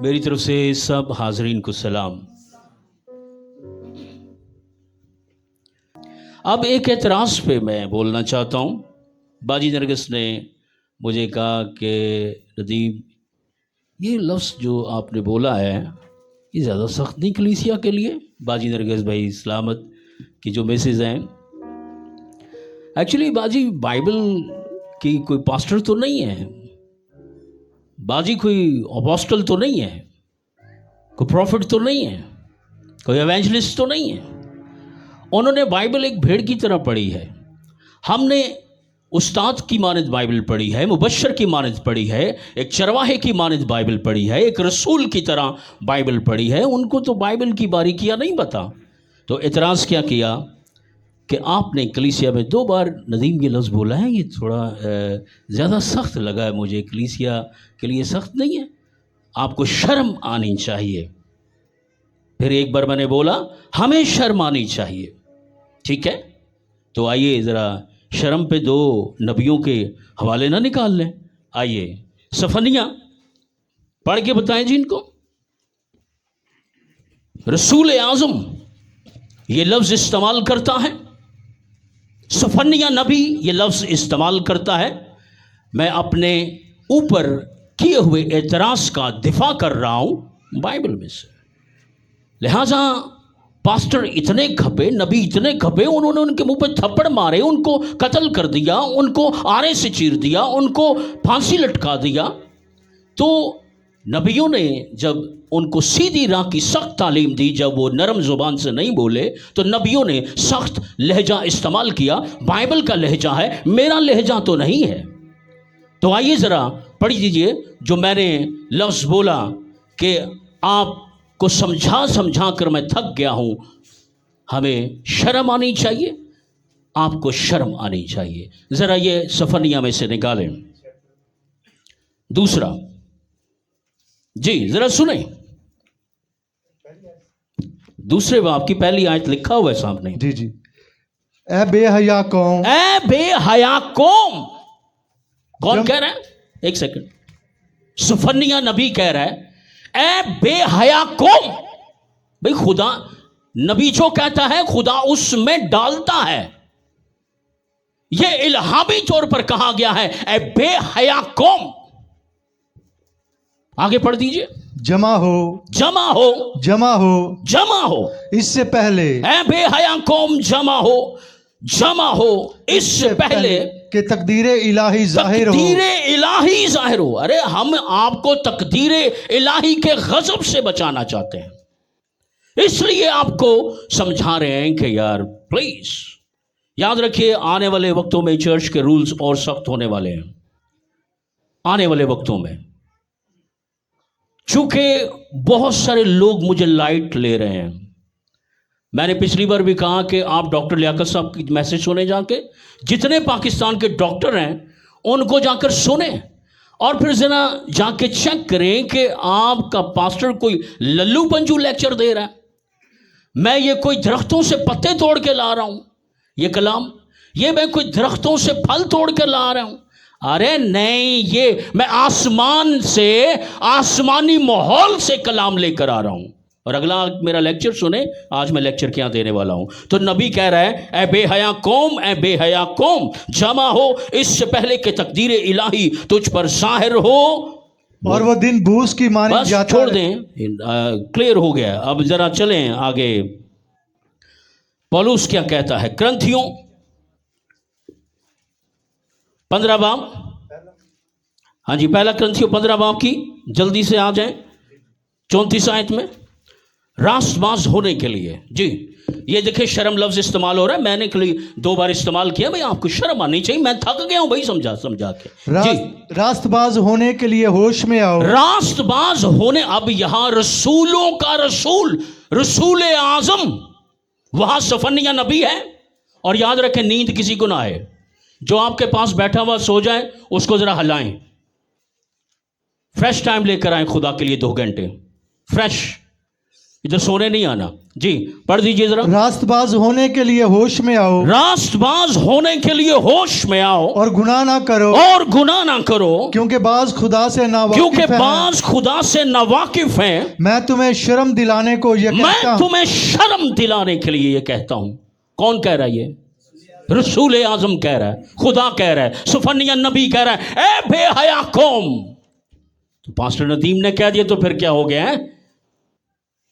मेरी तरफ से सब हाजरीन को सलाम। अब एक एतराज़ पे मैं बोलना चाहता हूँ। बाजी नरगिस ने मुझे कहा कि नदीम, ये लफ्ज़ जो आपने बोला है ये ज़्यादा सख्त नहीं कलीसिया के लिए? बाजी नरगिस भाई सलामत की जो मैसेज हैं, एक्चुअली बाजी बाइबल की कोई पास्टर तो नहीं है, बाजी कोई अपोस्टल तो नहीं है, कोई प्रॉफिट तो नहीं है, कोई एवेंजलिस्ट तो नहीं है। उन्होंने बाइबल एक भेड़ की तरह पढ़ी है। हमने उस्ताद की मानद बाइबल पढ़ी है, मुबशर की मानद पढ़ी है, एक चरवाहे की मानद बाइबल पढ़ी है, एक रसूल की तरह बाइबल पढ़ी है। उनको तो बाइबल की बारीकियां नहीं पता। तो एतराज़ क्या किया कि आपने कलीसिया में 2 बार नदीम ये लफ्ज़ बोला है, ये थोड़ा ज़्यादा सख्त लगा है मुझे, कलीसिया के लिए सख्त नहीं है, आपको शर्म आनी चाहिए। फिर एक बार मैंने बोला हमें शर्म आनी चाहिए, ठीक है? तो आइए ज़रा शर्म पे 2 नबियों के हवाले ना निकाल लें। आइए सफनिया पढ़ के बताएं जी इनको। रसूल आज़म ये लफ्ज़ इस्तेमाल करता है, सफनिया नबी ये लफ्ज़ इस्तेमाल करता है। मैं अपने ऊपर किए हुए एतराज़ का दिफा कर रहा हूँ बाइबल में से। लिहाजा पास्टर इतने खपे, नबी इतने खपे, उन्होंने उनके मुंह पे थप्पड़ मारे, उनको कत्ल कर दिया, उनको आरे से चीर दिया, उनको फांसी लटका दिया। तो नबियों ने जब उनको सीधी राह की सख्त तालीम दी, जब वो नरम ज़ुबान से नहीं बोले, तो नबियों ने सख्त लहजा इस्तेमाल किया। बाइबल का लहजा है, मेरा लहजा तो नहीं है। तो आइए ज़रा पढ़ दीजिए जो मैंने लफ्ज़ बोला कि आपको समझा कर मैं थक गया हूँ। हमें शर्म आनी चाहिए, आपको शर्म आनी चाहिए। ज़रा ये सफनिया में से निकालें। दूसरा जी ज़रा सुने, दूसरे बाब की पहली आयत लिखा हुआ है सामने। जी जी। ए बेहया कौम, ए बेहया कौम, कौन कह रहा है? एक सेकंड, सफनिया नबी कह रहा है ए बेहया कौम। भाई खुदा, नबी जो कहता है खुदा उसमें डालता है। यह इल्हामी तौर पर कहा गया है ए बेहया कौम। आगे पढ़ दीजिए। जमा हो, जमा हो, जमा हो, जमा हो, इससे पहले ए बेहया कौम जमा हो, जमा हो इससे पहले कि तकदीरे इलाही जाहिर हो। तकदीरे इलाही जाहिर हो। अरे हम आपको तकदीरे इलाही के गजब से बचाना चाहते हैं, इसलिए आपको समझा रहे हैं कि यार प्लीज याद रखिए, आने वाले वक्तों में चर्च के रूल्स और सख्त होने वाले हैं। आने वाले वक्तों में चूंकि बहुत सारे लोग मुझे लाइट ले रहे हैं, मैंने पिछली बार भी कहा कि आप डॉक्टर लियाकत साहब की मैसेज सुने, जाके जितने पाकिस्तान के डॉक्टर हैं उनको जाकर सुने और फिर जरा जाके चेक करें कि आपका पास्टर कोई लल्लू पंजू लेक्चर दे रहा है। मैं ये कोई दरख्तों से पत्ते तोड़ के ला रहा हूं, ये कलाम, ये मैं कोई दरख्तों से फल तोड़ के ला रहा हूं। अरे नहीं, ये मैं आसमान से, आसमानी माहौल से कलाम लेकर आ रहा हूं। और अगला मेरा लेक्चर सुने, आज मैं लेक्चर क्या देने वाला हूं। तो नबी कह रहा है ए बेहया कौम, ए बेहया कौम जमा हो इससे पहले कि तकदीर इलाही तुझ पर जाहिर हो। और वो दिन भूस की मानी बस जाता छोड़ है। दें, क्लियर हो गया। अब जरा चलें आगे। पौलुस क्या कहता है? क्रंथियों 15 बाब, हाँ जी, पहला क्रंथियों 15 बाब की जल्दी से आ जाएं 34 आयत में। रास्तबाज होने के लिए जी, ये देखिए शर्म लफ्ज इस्तेमाल हो रहा है, मैंने 2 बार इस्तेमाल किया। भाई आपको शर्म आनी चाहिए, मैं थक गया हूं भाई समझा के जी। रास्तबाज होने के लिए होश में आओ। रास्तबाज होने, अब यहां रसूलों का रसूल, रसूल आजम, वहां सफनिया नबी है। और याद रखें, नींद किसी को ना आए, जो आपके पास बैठा हुआ सो जाए उसको जरा हिलाएं। फ्रेश टाइम लेकर आए खुदा के लिए 2 घंटे फ्रेश। इधर सोने नहीं आना जी, पढ़ दीजिए जरा। रास्तबाज होने के लिए होश में आओ रास्तबाज होने के लिए होश में आओ और गुनाह ना करो, और गुनाह ना करो, क्योंकि बाज खुदा से क्योंकि नावाकिफ हैं। बाज खुदा से नावाकिफ हैं। मैं तुम्हें शर्म दिलाने को ये कहता मैं हूँ। तुम्हें शर्म दिलाने के लिए ये कहता हूं। कौन कह रहा है ये? रसूल आजम कह रहा है, खुदा कह रहा है, सुफनिया नबी कह रहा है, ए बेहया कौम। तो पास्टर नदीम ने कह दिया तो फिर क्या हो गया है?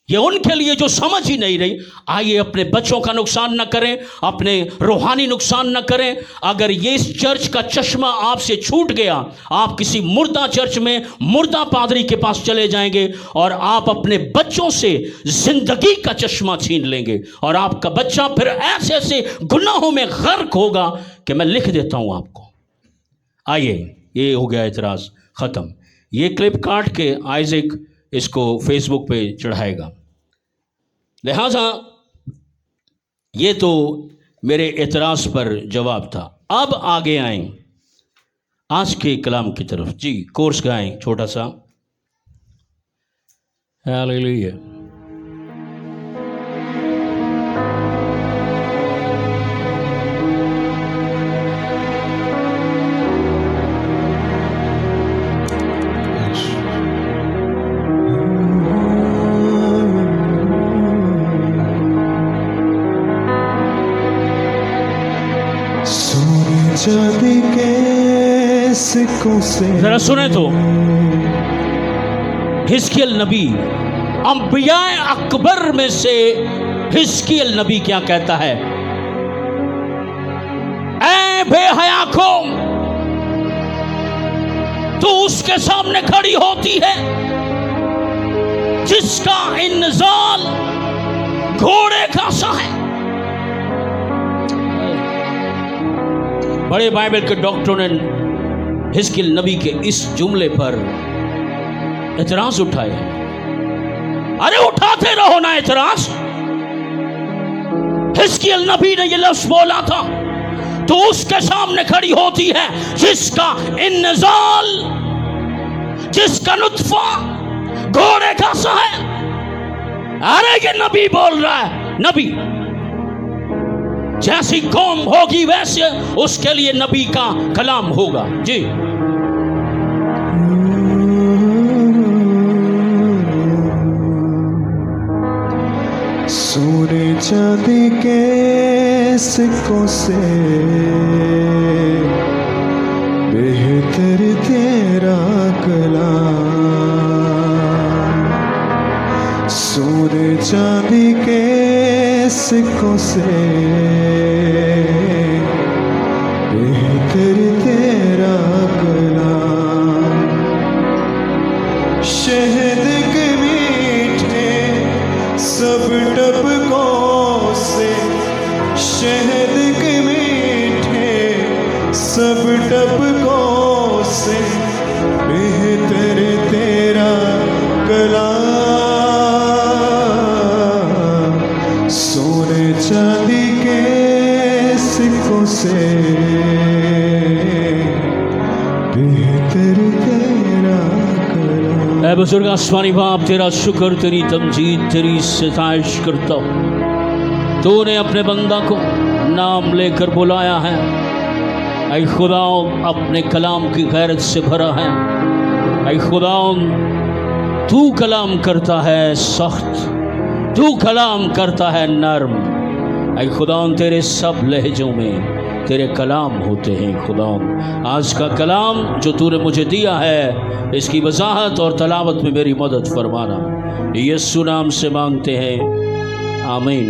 ये उनके लिए जो समझ ही नहीं रही। आइए अपने बच्चों का नुकसान न करें, अपने रूहानी नुकसान न करें। अगर ये इस चर्च का चश्मा आपसे छूट गया, आप किसी मुर्दा चर्च में मुर्दा पादरी के पास चले जाएंगे और आप अपने बच्चों से जिंदगी का चश्मा छीन लेंगे और आपका बच्चा फिर ऐसे ऐसे गुनाहों में गर्क होगा कि मैं लिख देता हूं आपको। आइए, ये हो गया इतराज खत्म। ये क्लिप काट के आइजैक इसको फेसबुक पे चढ़ाएगा। लिहाजा ये तो मेरे एतराज़ पर जवाब था। अब आगे आएं आज के कलाम की तरफ। जी, कोर्स गाएं छोटा सा। हालेलुया। चांदी के सिक्कों से जरा सुने तो, हिजकिय्याह नबी, अंबिया अकबर में से हिजकिय्याह नबी क्या कहता है? ऐ बेहया कौम, तू उसके सामने खड़ी होती है जिसका इंजाल घोड़े का सा है। बड़े बाइबल के डॉक्टरों ने हिजकिय्याह नबी के इस जुमले पर एतराज उठाए। अरे उठाते रहो ना एतराज। हिजकिय्याह नबी ने ये लफ्ज बोला था, तो उसके सामने खड़ी होती है जिसका इंजाल, जिसका नुत्फा घोड़े का सा है। अरे ये नबी बोल रहा है। नबी जैसी कौम होगी वैसे उसके लिए नबी का कलाम होगा। जी, सोने चांदी के सिक्कों से बेहतर तेरा कलाम। सोने चांदी के सिक्कों से बेहतर तेरा कलाम। शहद के मीठे सब टपकों से, शहद के मीठे सब टपकों से बेहतर तेरा कलाम। सोने चांदी के सिक्कों से बेहतर तेरा कलाम। ऐ बुजुर्ग आसमानी बाप, तेरा शुक्र, तेरी तमजीद, तेरी सिताइश करता हूँ। तूने अपने बंदा को नाम लेकर बुलाया है। ऐ खुदा, अपने कलाम की गैरत से भरा है। ऐ खुदा, तू कलाम करता है सख्त, तू कलाम करता है नरम। ऐ खुदा, तेरे सब लहजों में तेरे कलाम होते हैं। खुदा, आज का कलाम जो तूने मुझे दिया है, इसकी वजाहत और तलावत में मेरी मदद फरमाना। यीशु नाम से मांगते हैं, आमीन।